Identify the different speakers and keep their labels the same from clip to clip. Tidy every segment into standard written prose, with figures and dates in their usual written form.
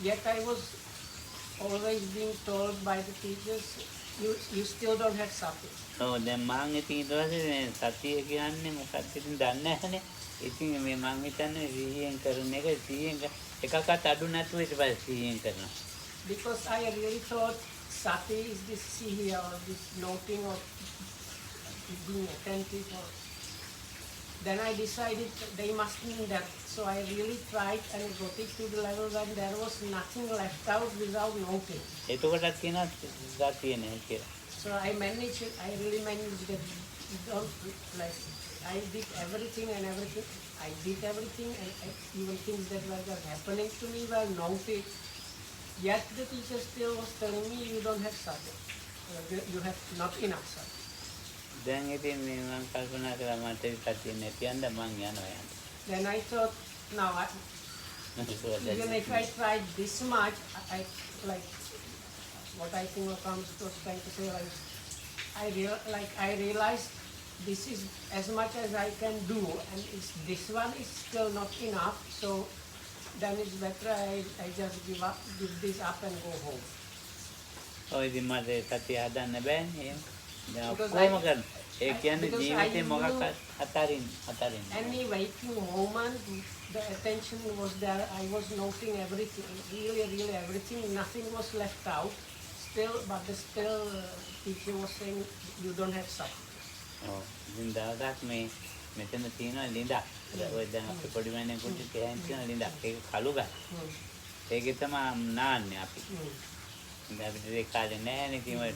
Speaker 1: Yet I was always being told by the teachers, you still don't have sati.
Speaker 2: ඔව් දැන් මං ඉතින් ඊට පස්සේ මේ සතිය කියන්නේ මොකක්ද ඉතින් දන්නේ නැහනේ. ඉතින් මේ මං හිතන්නේ සිහියෙන් කරන එක සිහියෙන් එකක්වත් අඩු නැතුව ඊට පස්සේ සිහියෙන් කරනවා.
Speaker 1: Because I really thought sati is this sihi or this noting or being attentive. Then I decided they must mean that. So I really tried and got it to the level when there was nothing left out without noting.
Speaker 2: එතකොටත් කියනවා සතිය නැහැ කියලා.
Speaker 1: So I managed it. I really managed it. Don't like I did everything and everything. I did everything and even things that were just happening to me were noted. Yet the teacher still was telling me you don't have sati. You have not enough sati.
Speaker 2: දැන් ඉතින් මේ මං කල්පනා කරා මට සතිය නැති යන්න මං යනවා.
Speaker 1: Then I thought, now even if I tried this much, I like what I think comes to trying to say, I realized this is as much as I can do, and this one is still not enough. So then it's better I just give this up and go home.
Speaker 2: ඔය ඉතින් මට සතිය හදන්න බෑනේ. දැන් කොහොම කරන්නේ? ඒ කියන්නේ ජීවිතේ මොකක්වත් අතරින්.
Speaker 1: Any waking moment, the attention was there. I was noting everything, really everything. Nothing was left out. But still, teacher was saying you don't have sati.
Speaker 2: ඔව්. ඉතින් දවසක් මේ මෙතන තියෙනවා ලිඳක්. ඔය දැන් අපි පොඩි මෑණියෙකුට කියන් තියෙන ලිඳක්. ඒක කළු ගල්. ඒකේ තමයි නාන්නේ අපි. ඉතින් අපිට ඒක කාලේ නැහැ නේ කිව්වා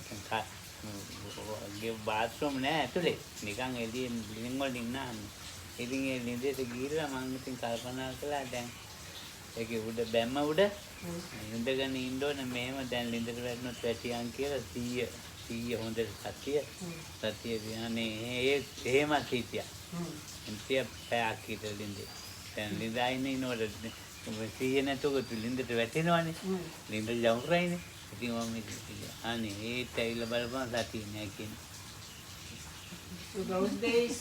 Speaker 2: bathroom නැහැ ඇතුලේ. නිකන් එළියේ ලිවිං වලින් නාන්නේ. ඉතින් ඒ ලිඳේට ගිහිල්ලා මම ඉතින් කල්පනා කළා දැන් ඒකේ උඩ බැම්ම උඩ ඉඳගෙන ඉන්න ඕනේ මෙහෙම දැන් ලිඳට වැටුණොත් වැටියන් කියලා 100 හොඳට සතිය කියන්නේ එහෙම හිටියා. ඉතින් පැයක් හිටලා ලිඳේ. දැන් ලිඳයින් ඉන්නකොට 100 නැතුව ලිඳට වැටෙනවනේ. ලිඳ යවුරයිනේ. ඉතින් මම අනේ ඒත් ඇවිල්ලා බලපන් සතිය නැහැ කියන්නේ.
Speaker 1: So those days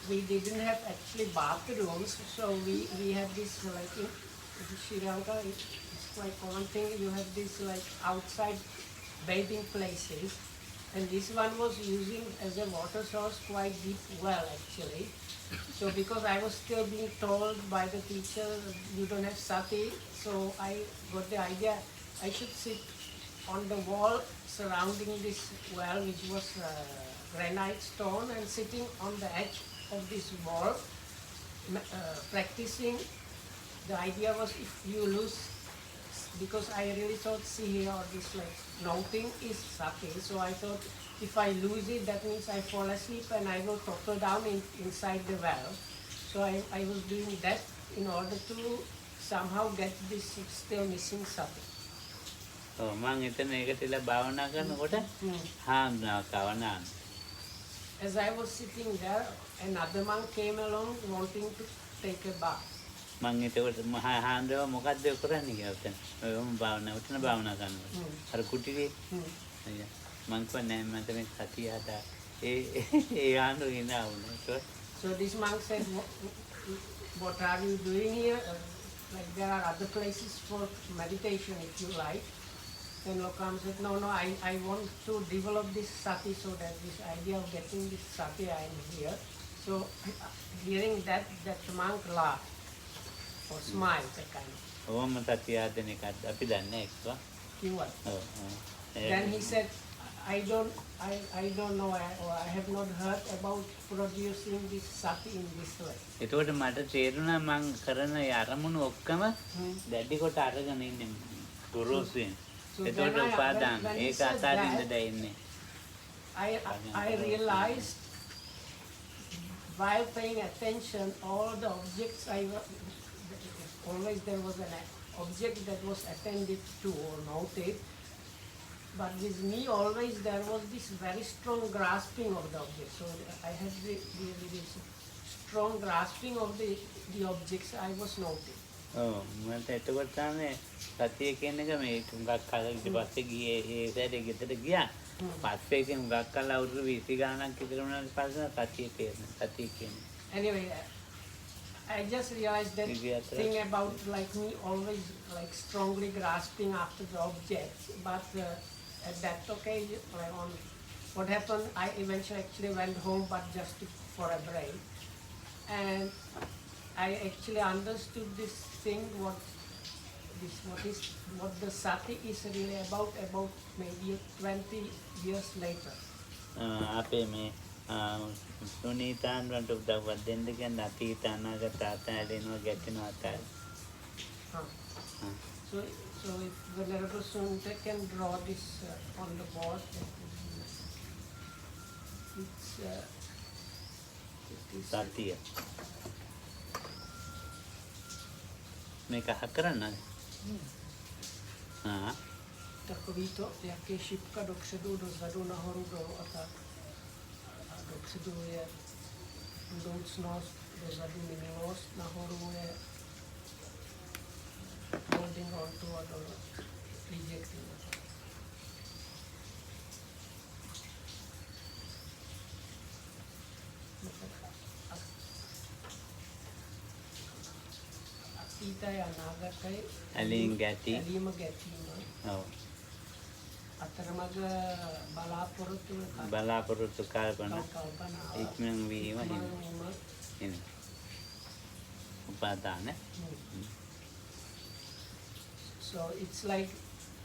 Speaker 1: we didn't have actually bathrooms, so we had this like in Sri Lanka, it's quite common thing. You have this like outside bathing places, and this one was using as a water source quite deep well actually. So because I was still being told by the teacher you don't have sati, so I got the idea I should sit on the wall surrounding this well, which was granite stone, and sitting on the edge of this wall, practicing. The idea was if you lose, because I really thought sihi or this like noting is sati, so I thought if I lose it, that means I fall asleep and I will topple down inside the well. So I was doing that in order to somehow get this still missing sati.
Speaker 2: ඔව් මම එතන ඒකටලා භාවනා කරනකොට හාමුදුරුවෝ කවනා.
Speaker 1: As I was sitting there, another monk came along wanting to take a bath.
Speaker 2: මම ඒකට හාමුදුරුවෝ මොකද්ද කරන්නේ කියලා තන. ඔයම භාවනා උතන භාවනා කරනවා. අර කුටියේ. මම කියන්නේ මට මේ සතිය හදා ඒ ආන්දෝ ඉඳාවුනේ.
Speaker 1: So this monk said, what are you doing here? Like there are other places for meditation if you like. Then Lokam said, no, I want to develop this sati, so that this idea of getting this sati, I am here. So hearing that monk laughed or smiled, that kind of.
Speaker 2: ඕම සතිය හදන එකත් අපි දන්නේ එක්ක.
Speaker 1: කිව්වා. Then he said, I don't know, or I have not heard about producing this sati in this way.
Speaker 2: එතකොට මට තේරුණා මං කරන අරමුණු ඔක්කොම දැඩි කොට අරගෙන ඉන්නේ ගොරෝසුෙන්. එතකොට උපාදාන ඒක අතාරින්න දෙන්නේ.
Speaker 1: I realized while paying attention, all the objects always there was an object that was attended to or noted. But with me always there was this very strong grasping of the object. So I had really this strong grasping of the objects I was noting.
Speaker 2: ඔව් මට එතකොට තමයි සතිය කියන එක මේ තුඟක් කාලෙ ඊට පස්සේ ගියේ ඒ සැරේ ගෙදර ගියා. පස්සේ ඉතින් හුඟක් කාල අවුරුදු 20 ගාණක් විතර වුණාට පස්සේ සතිය කියන්නේ.
Speaker 1: Anyway, I just realized that thing about like me always like strongly grasping after the objects, but at that occasion, like on what happened, I eventually actually went home, but just for a break, and I actually understood this thing, what the sati is really about maybe 20 years later.
Speaker 2: අපේ මේ සුනීතාන් වලට උදව්වක් දෙන්න කියන අතීත අනාගත අතහැරෙනවා ගැටෙනවා අතහැර.
Speaker 1: So if Venerable Sunita can draw this on the board, it is
Speaker 2: සතිය. මේක හකරන්නද?
Speaker 1: Takovýto, jaké šipka dopředu, dozadu, nahoru, dolů a tak. A dopředu je budoucnost, dozadu minulost, nahoru je holding on to a dolů rejecting. Atita ya nagatai,
Speaker 2: ඇලීම් ගැටි.
Speaker 1: ඇලීම ගැටීම.
Speaker 2: ඔව්.
Speaker 1: අතරමඟ
Speaker 2: බලාපොරොත්තු කල්පනා ඉක්මන් වීම හිම. උපාදාන.
Speaker 1: So it's like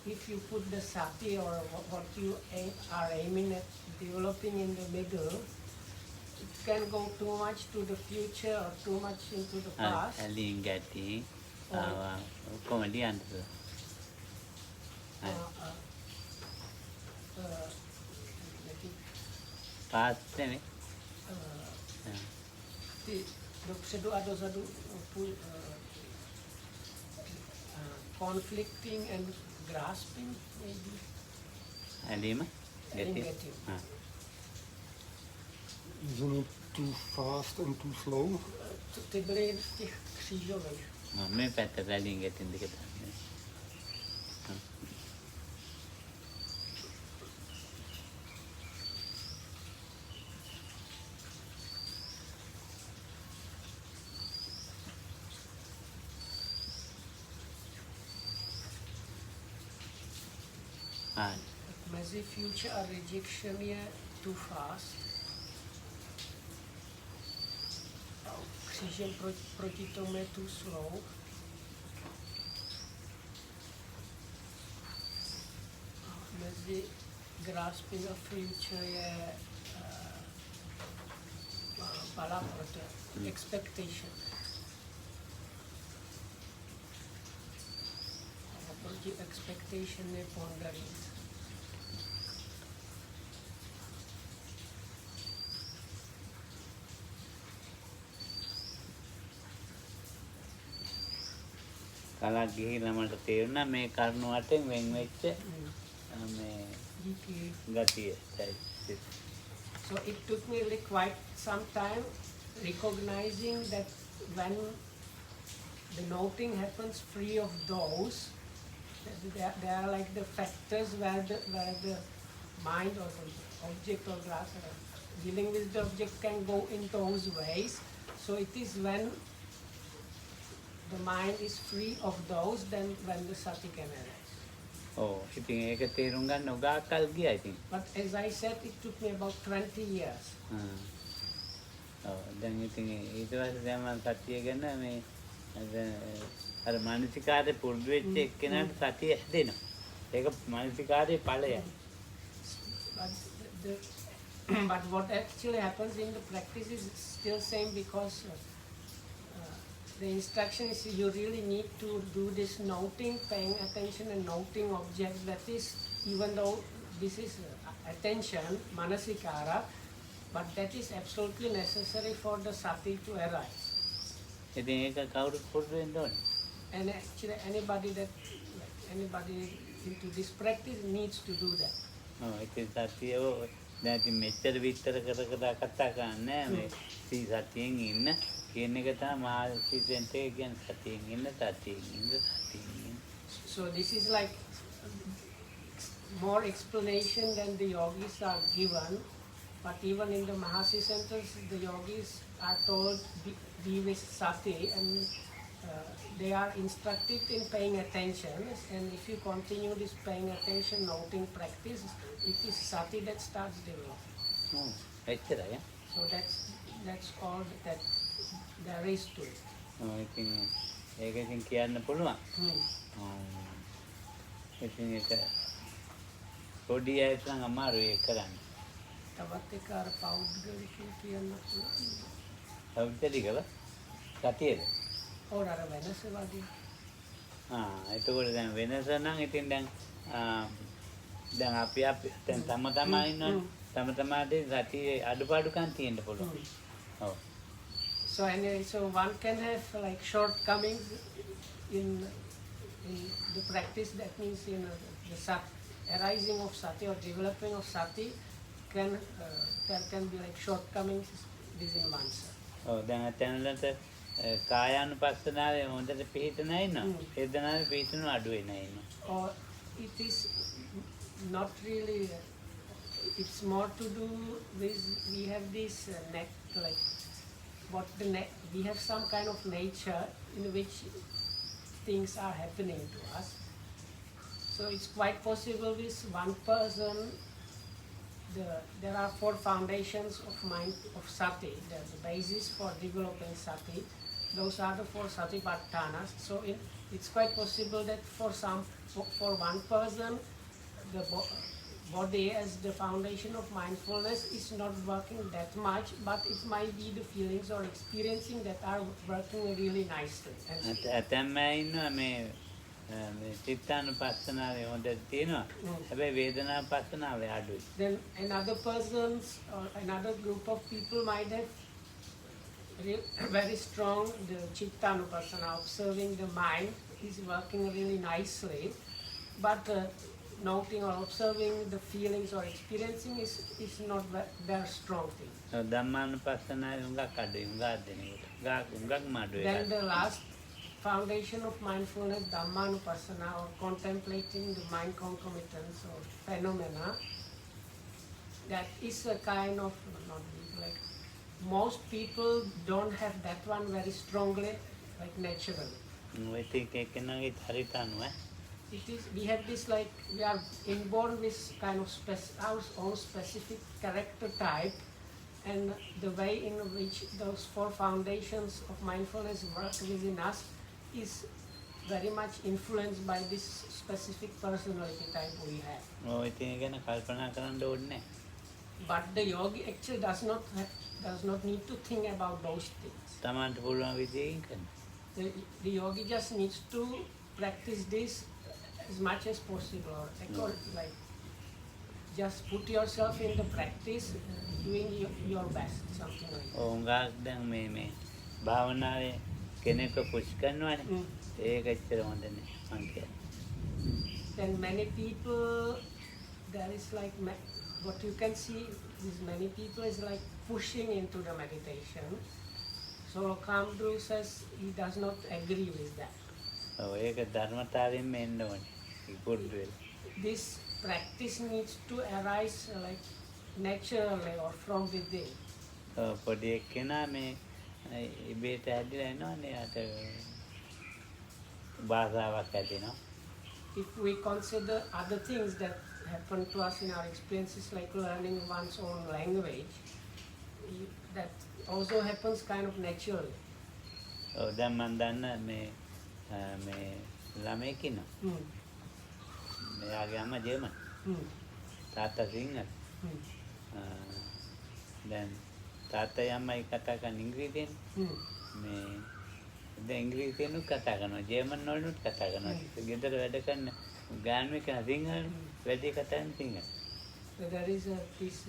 Speaker 1: if you put the sati or what you are aiming at developing in the middle, it can go too much to the future or too much into the past.
Speaker 2: ඇලීම් ගැටි comedy අන්තද? Past නෙමෙයි.
Speaker 1: Dopředu a dozadu conflicting and grasping maybe.
Speaker 2: ඇලීම ගැටි.
Speaker 3: Isn't it too fast and too slow?
Speaker 1: Ty byly v těch křížových.
Speaker 2: මේ පැත්ත ඇලීම් ගැටින් දෙක තමයි.
Speaker 1: Mezi future a rejection je too fast. Křížem proti tomu je too slow. Mezi grasping a future je balaprata, expectation. Proti expectation je pondering.
Speaker 2: කලක් ගිහිල්ලා මට තේරුණා මේ කරුණ වටෙන් වෙන් වෙච්ච මේ ගතිය.
Speaker 1: So it took me really quite some time recognizing that when the noting happens free of those, they are like the factors where the mind or the object or glass dealing with the object can go in those ways. So it is when the mind is free of those, then when the sati can arise.
Speaker 2: ඉතින් ඒක තේරුම් ගන්න උගාක් කල් ගියා ඉතින්.
Speaker 1: But as I said, it took me about 20 years.
Speaker 2: දැන් ඉතින් ඊට පස්සේ දැන් මම සතිය ගැන මේ අර මානසිකාරේ පුරුදු වෙච්ච එක්කෙනාට සතිය හැදෙනවා. ඒක මානසිකාරේ ඵලය.
Speaker 1: But what actually happens in the practice is still same, because the instruction is you really need to do this noting, paying attention and noting objects. That is, even though this is attention, manasikara, but that is absolutely necessary for the sati to arise.
Speaker 2: ඉතින් ඒක කවුරුත් පුරුදු වෙන්න ඕනේ.
Speaker 1: And actually anybody into this practice needs to do that.
Speaker 2: ඉතින් සතිය දැන් ඉතින් මෙච්චර විස්තර කර කතා කරන්නේ මේ සතියෙන් ඉන්න කියන එක තමයි මානසිකෙන්ට කියන සතියෙන් ඉන්න.
Speaker 1: So this is like more explanation than the yogis are given, but even in the Mahasi centers, the yogis are told be with sati, and they are instructed in paying attention, and if you continue this paying attention, noting practice, it is sati that starts developing.
Speaker 2: එච්චරයි.
Speaker 1: So that's all that there is to it.
Speaker 2: ඉතින් ඒක ඉතින් කියන්න පුළුවන්. ඉතින් ඒක පොඩි අයට නම් අමාරුයි ඒක කරන්න.
Speaker 1: තවත් එක අර පෞද්ගලිකව කියන්න පුළුවන්.
Speaker 2: පෞද්ගලිකව සතියේද?
Speaker 1: ඔව් අර වෙනස වගේ.
Speaker 2: එතකොට දැන් වෙනස නම් ඉතින් දැන් අපි දැන් තම තමා ඉන්නවනේ. තම තමාට සතියේ අඩුපාඩුකම් තියෙන්න පුළුවන්. ඔව්.
Speaker 1: So anyway, so one can have like shortcomings in the practice. That means the arising of sati or developing of sati there can be like shortcomings within oneself.
Speaker 2: දැන් අතනලට කායානුපස්සනාවේ හොඳට පිළිතන ඉන්නවා. වේදනාවේ පිළිතන අඩු වෙන ඉන්නවා.
Speaker 1: Or it is not really. It's more to do with we have this we have some kind of nature in which things are happening to us. So it's quite possible with one person. There are 4 foundations of mind of sati. There's the basis for developing sati. Those are the 4 satipatthanas. So it's quite possible that for one person, the body as the foundation of mindfulness is not working that much, but it might be the feelings or experiencing that are working really nicely.
Speaker 2: ඇතැම්ම ඉන්නවා මේ චිත්තානුපස්සනාවේ හොඳට තියෙනවා. හැබැයි වේදනානුපස්සනාවේ අඩුයි.
Speaker 1: Then another person's or another group of people might have very strong the chittanupassana, observing the mind is working really nicely, but noting or observing the feelings or experiencing is not their strong thing.
Speaker 2: ධම්මානුපස්සනාවේ හුඟක් අඩුයි. හුඟක් අඩුයි.
Speaker 1: Then the last foundation of mindfulness, Dhammanupassana, or contemplating the mind concomitants or phenomena, that is a kind of, not like, most people don't have that one very strongly, like naturally. We have this like, we are inborn with kind of our own specific character type, and the way in which those 4 foundations of mindfulness work within us is very much influenced by this specific personality type we have. But the yogi actually does not need to think about those things. The yogi just needs to practice this as much as possible, or like just put yourself in the practice, doing your best, something like that.
Speaker 2: කෙනෙක්ව push කරනවානේ. ඒක ඇත්තට හොඳ නෑ මං කියන්නේ.
Speaker 1: Then many people, there is like what you can see is many people is like pushing into the meditation. So Kamdru says he does not agree with that.
Speaker 2: ඒක ධර්මතාවයෙන්ම එන්න ඕනේ. පුරුදු වෙලා.
Speaker 1: This practice needs to arise like naturally or from within.
Speaker 2: පොඩි එක්කෙනා මේ ඉබේට ඇදලා එනවනේ අත භාෂාවක් ඇතිනවා.
Speaker 1: If we consider other things that happen to us in our experiences, like learning one's own language, that also happens kind of naturally.
Speaker 2: දැන් මම දන්න මේ ළමයෙක් ඉන්නවා. මෙයාගේ අම්මා ජර්මන්. තාත්තා සිංහල. දැන් තාත්තයි අම්මයි කතා කරන ඉංග්‍රීසියෙන් මේ දැන් ඉංග්‍රීසියෙන් කතා කරනවා, ජර්මන් වලිනුත් කතා කරනවා. ගෙදර වැඩ කරන ගාන්වෙ කන සිංහල වැඩි කතා කරන Sinhala.
Speaker 1: So there is a piece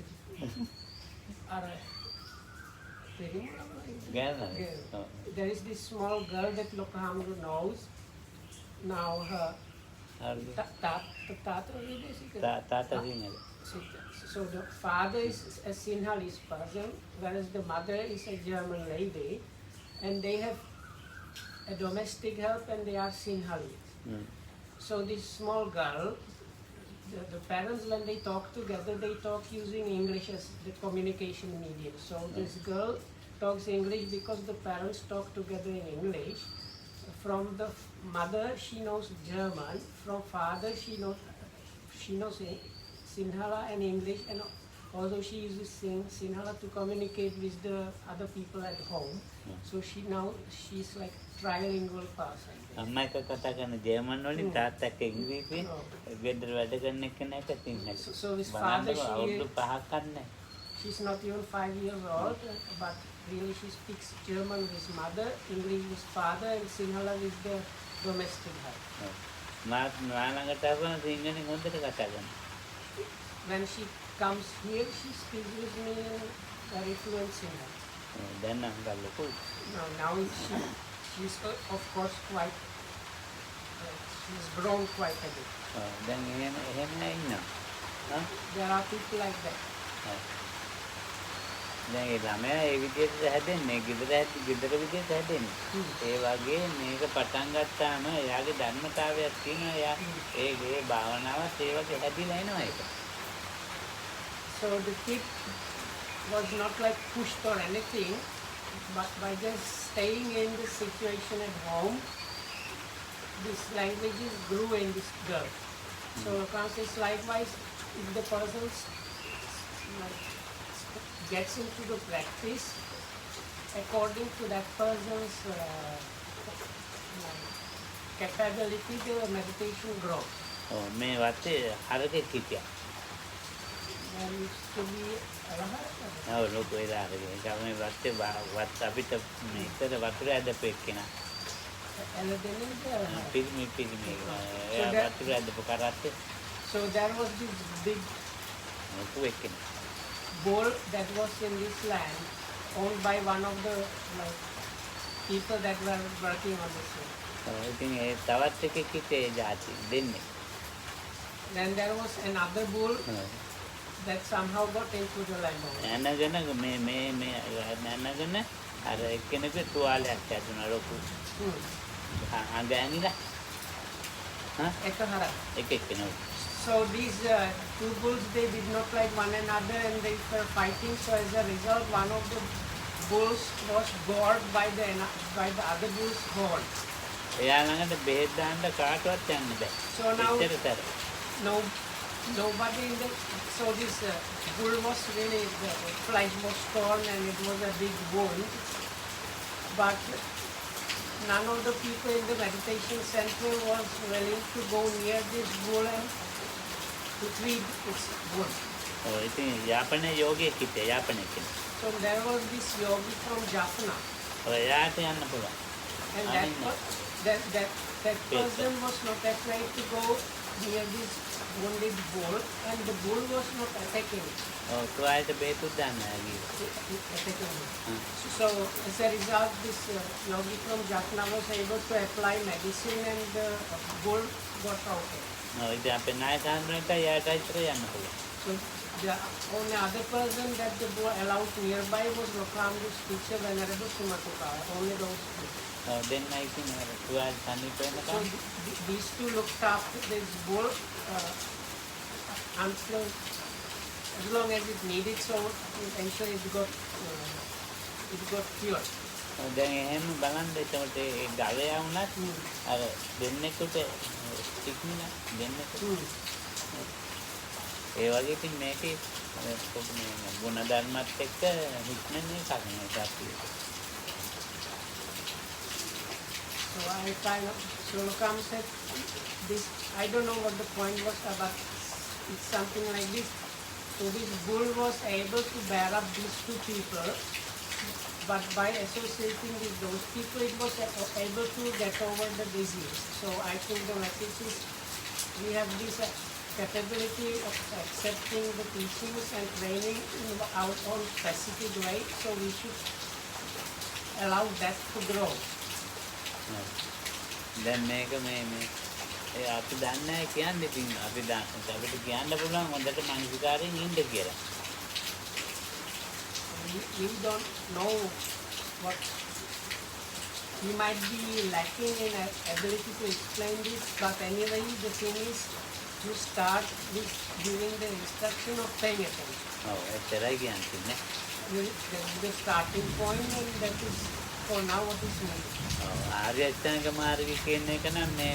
Speaker 1: there is this small girl that Lokahamuru knows. Now her
Speaker 2: තාත්තා Sinhala.
Speaker 1: So the father is a Sinhalese person, whereas the mother is a German lady, and they have a domestic help and they are Sinhalese. So this small girl, the parents, when they talk together, they talk using English as the communication medium. So this girl talks English because the parents talk together in English. From the mother, she knows German. From father, she knows Sinhala and English, and although she uses Sinhala to communicate with the other people at home, so she's like trilingual person.
Speaker 2: අම්මා එක කතා කරන German වලින් තාත්තා එක්ක ඉංග්‍රීසියෙන් ගෙදර වැඩ කරන එක්කෙනාට සිංහල.
Speaker 1: So his father,
Speaker 2: අවුරුදු 5ක් නැහැ.
Speaker 1: she's not even 5 years old, but really she speaks German with his mother, English with father, and Sinhala with the domestic help.
Speaker 2: මා ළඟට ආවම සිංහලෙන් හොඳට කතා කරනවා.
Speaker 1: When she comes here, she speaks with me in very fluent Sinhala.
Speaker 2: දැන් නම් ගල්ලකෝ.
Speaker 1: Now she's of course quite, she's grown quite a bit.
Speaker 2: දැන් එහෙම ඉන්නවා.
Speaker 1: There are people like that.
Speaker 2: දැන් ඒ ළමයා ඒ විදිහට හැදෙන්නේ ගෙදර විදිහට හැදෙන්නේ. ඒ වගේ මේක පටන් ගත්තාම එයාගේ ධර්මතාවයක් තියෙනවා. එයා ඒ භාවනාවත් ඒ වගේ හැදිලා එනවා ඒක.
Speaker 1: So the kid was not like pushed or anything, but by just staying in the situation at home, these languages grew in this girl. So Francis, likewise, if the person gets into the practice, according to that person's capability, the meditation grows.
Speaker 2: මේ වත්තේ හරකෙක් හිටියා.
Speaker 1: There used to be
Speaker 2: ඔව් ලොකු වෙලා හරකෙක්. මේ වත්තේ වත් අපිට මේකට වතුර ඇදපු එක්කෙනා. පිරිමි එයා වතුර ඇදපු කරත්තේ.
Speaker 1: So there was this big
Speaker 2: ලොකු එක්කෙනා.
Speaker 1: bowl that was in this land, owned by one of the people that were working on this land.
Speaker 2: ඉතින් ඒ තවත් එකෙක් හිටියේ ජාති දෙන්නේ.
Speaker 1: Then there was another bull that somehow got into the land.
Speaker 2: නැනගෙන නැනගෙන අර එක්කෙනෙකුගේ තුවාලයක් ඇතුණා ලොකු. අඟෑනිලා. එක්කෙනෙක්.
Speaker 1: So these two bulls, they did not like one another and they were fighting. So as a result, one of the bulls was gored by the other bull's horn.
Speaker 2: එයා ළඟට බෙහෙත් දාන්න කාටවත් යන්න බෑ.
Speaker 1: So now nobody in the, so this bull was really, the flesh was torn and it was a big wound, but none of the people in the meditation center was willing to go near this bull and to treat its wound.
Speaker 2: ඉතින් යාපනයේ යෝගියෙක් හිටියා යාපනයේ කෙනෙක්.
Speaker 1: So there was this yogi from Jaffna.
Speaker 2: එයාට යන්න පුළුවන්.
Speaker 1: And that person was not afraid to go near this wounded bull, and the bull was not attacking it.
Speaker 2: තුවාලයට බෙහෙත් දාන්න
Speaker 1: Attacking it. So as a result, this yogi from Jaffna was able to apply medicine and the bull got okay.
Speaker 2: ඉතින් අපේ නායකයන්ට යාට ඉතර යන්න පුළුවන්.
Speaker 1: So the only other person that the bull allowed nearby was Lokramdu's teacher, Venerable Sumatuka. Only those two.
Speaker 2: දෙන්න ඉතින් අර තුවාල සනීප
Speaker 1: So
Speaker 2: වෙනකම්
Speaker 1: these two looked after this bull until as long as it needed, so eventually it got cured.
Speaker 2: දැන් එහෙම බලන්න එතකොට ඒ ගවයා වුණත් අර දෙන්නෙකුට ටික්මිලා දෙන්නෙකුට ඒ වගේ ඉතින් මේකේ ගුණ ධර්මත් එක්ක හික්මන්නේ කන්නේ අපි.
Speaker 1: So Lokam said this, I don't know what the point was, but it's something like this. So this bull was able to bear up these two people, but by associating with those people, it was able to get over the disease. So I think the message is we have this capability of accepting the teachings and training in our own specific way, so we should allow that to grow.
Speaker 2: දැන් මේක මේ අපි දන්නේ නැහැ කියන්නේ ඉතින් අපි අපිට කියන්න පුළුවන් හොඳට මානසිකාරයෙන් ඉන්න කියලා.
Speaker 1: We don't know what we might be lacking in ability to explain this, but anyway the thing is to start with giving the instruction of paying attention.
Speaker 2: එච්චරයි කියන්නේ.
Speaker 1: the starting point, and that is for now what is meant.
Speaker 2: ආර්ය අෂ්ටාංග මාර්ගය කියන එක නම් මේ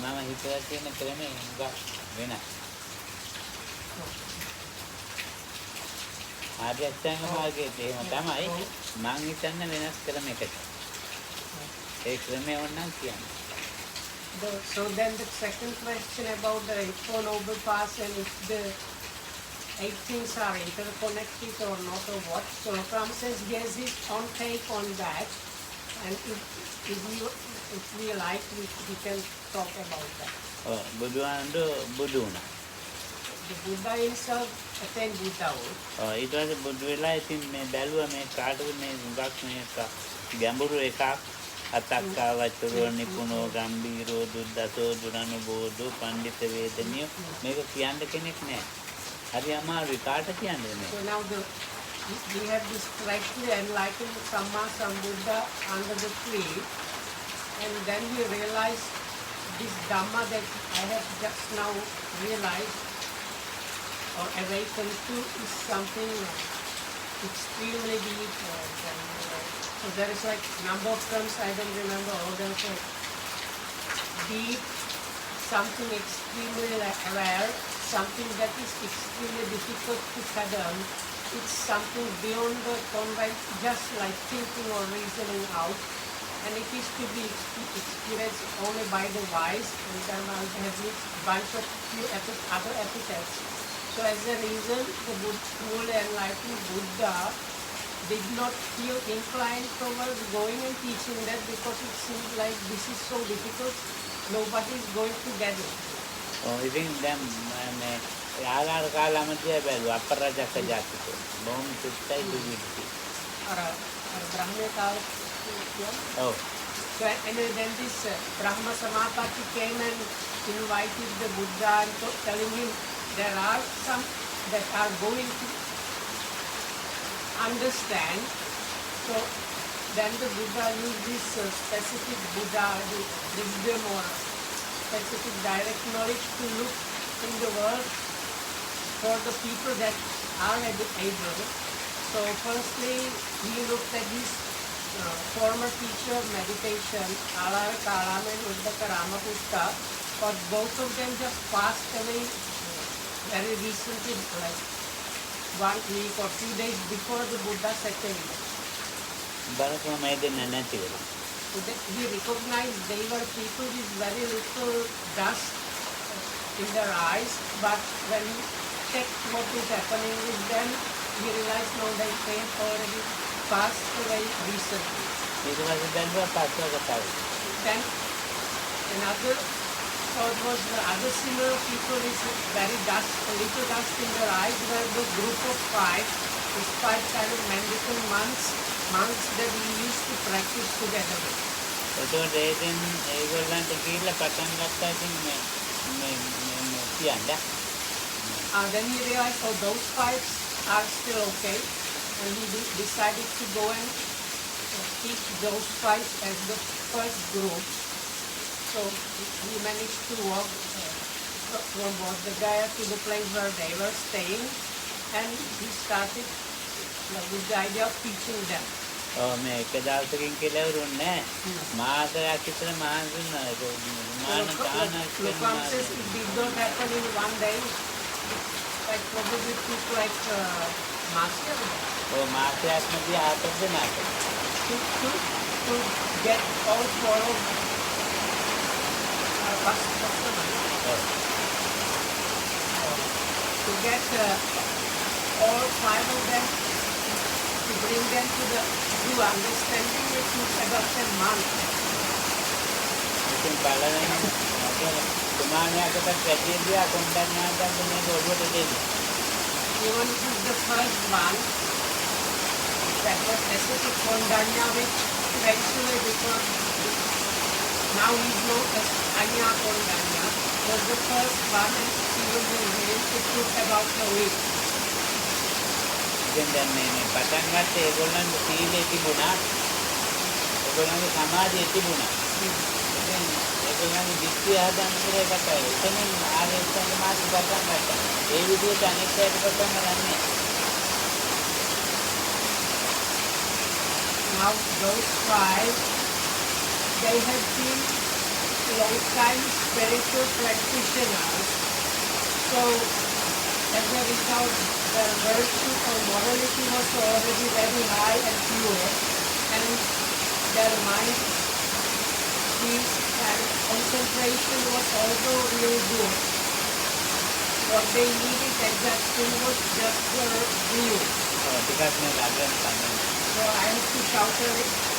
Speaker 2: මම හිතලා තියෙන ක්‍රමය හුඟක් වෙනස්. ආර්ය අෂ්ටාංග මාර්ගයේත් එහෙම තමයි. මං හිතන්නේ වෙනස් ක්‍රමයකට. ඒ ක්‍රමය ඕනනම් කියන්න.
Speaker 1: So then the second question about the Eight Noble Paths and if the 8 things are interconnected or not or what. So Ram says yes, his own take on that, and if we like, we can talk about that.
Speaker 2: බුදු වුණා.
Speaker 1: The Buddha himself attained Buddhahood.
Speaker 2: ඊට පස්සේ බුදු වෙලා ඉතින් මේ බැලුවා මේ කාටද මේ හුඟක් මේක ගැඹුරු එකක්. අතක්කා වචරෝ නිපුණෝ ගම්බීරෝ දුද්දතෝ දුරනුබෝධෝ පණ්ඩිත වේදනිය මේක කියන්න කෙනෙක් නැහැ. හරි අමාරුයි කාට කියන්නද මේ?
Speaker 1: So now we have this correctly enlightened Samma Sambuddha under the tree, and then we realize this Dhamma that I have just now realized or awakened to is something extremely deep. So there is like number of terms, I don't remember all them. So deep, something extremely aware, something that is extremely difficult to fathom. It's something beyond the convention, just like thinking or reasoning out. And it is to be experienced only by the wise, and then I have a bunch of few other epithets. So as a reason, the truly enlightened Buddha did not feel inclined towards going and teaching that because it seemed like this is so difficult, nobody is going to get it.
Speaker 2: ඉතින් දැන් මේ ආලාර කාලමතිය බැලුවා අපරජක ජාතික බොහොම සුත්තයි දුවිති.
Speaker 1: අර බ්‍රහ්මයේ කාලේ.
Speaker 2: ඔව්.
Speaker 1: So and then this Brahma Samapatti came and invited the Buddha and telling him there are some that are going to understand. So then the Buddha used this specific Buddha, the wisdom or specific direct knowledge to look in the world for the people that are able. So firstly, he looked at his former teacher of meditation, Alara Kalam and Uddaka Ramaputta, but both of them just passed away very recently, like 1 week or 2 days before the Buddha's attainment. So that he recognized they were people with very little dust in their eyes, but when he checked what is happening with them, he realized no, they have already passed away recently. Then another thought was the other similar people is very dust, a little dust in their eyes, were the group of 5, despite kind of mendicant monks that we used to practice together with.
Speaker 2: එතකොට ඒකෙන් ඒගොල්ලන්ට කියලා පටන් ගත්තා ඉතින් මේ කියන්නේ.
Speaker 1: Then he realized, oh, those 5 are still okay, and he decided to go and teach those 5 as the first group. So he managed to walk from Bodh Gaya to the place where they were staying, and he started with the idea of teaching them.
Speaker 2: මේ එක දවසකින් කියලා වරුන්නේ මාසයක් විතර මහන්සිුණා ඒක මාන දානක්
Speaker 1: Lukam says it did not happen in one day. Like probably took like මාසයක්.
Speaker 2: මාසයක් නෙවෙයි 4 දිනක්.
Speaker 1: To get all 4 of to get all 5 of them, to bring them to the true understanding, it took about a month.
Speaker 2: ඉතින් බලන්න තුමාණයකට පැතිරියා කොණ්ඩඤ්ඤාන්ට මේක ඔළුවට දෙන්නේ.
Speaker 1: Even if it's the first one, that was specific Kondanya, which eventually because now he's known as Anya Kondanya, was the first one, and even with him it took about a week.
Speaker 2: ඉතින් දැන් මේ පටන් ගත්තේ ඒගොල්ලන්ගේ සීලය තිබුණා. ඒගොල්ලන්ගේ සමාධිය තිබුණා. ඉතින් ඒගොල්ලන්ගේ දික්තිය හදන්න කියලා එකක් අය. එතනින් ආරේසන මාර්ග පටන් ගත්තා. ඒ විදිහට අනෙක් අයට පටන් ගන්නෑ.
Speaker 1: Now those five, they have been long time spiritual practitioners. So as a result, their virtue or morality was already very high and pure, and their mind, peace and concentration was also really good. What they needed exactly was just their view.
Speaker 2: ටිකක් මේ ළඟට තමයි.
Speaker 1: So I have to shout a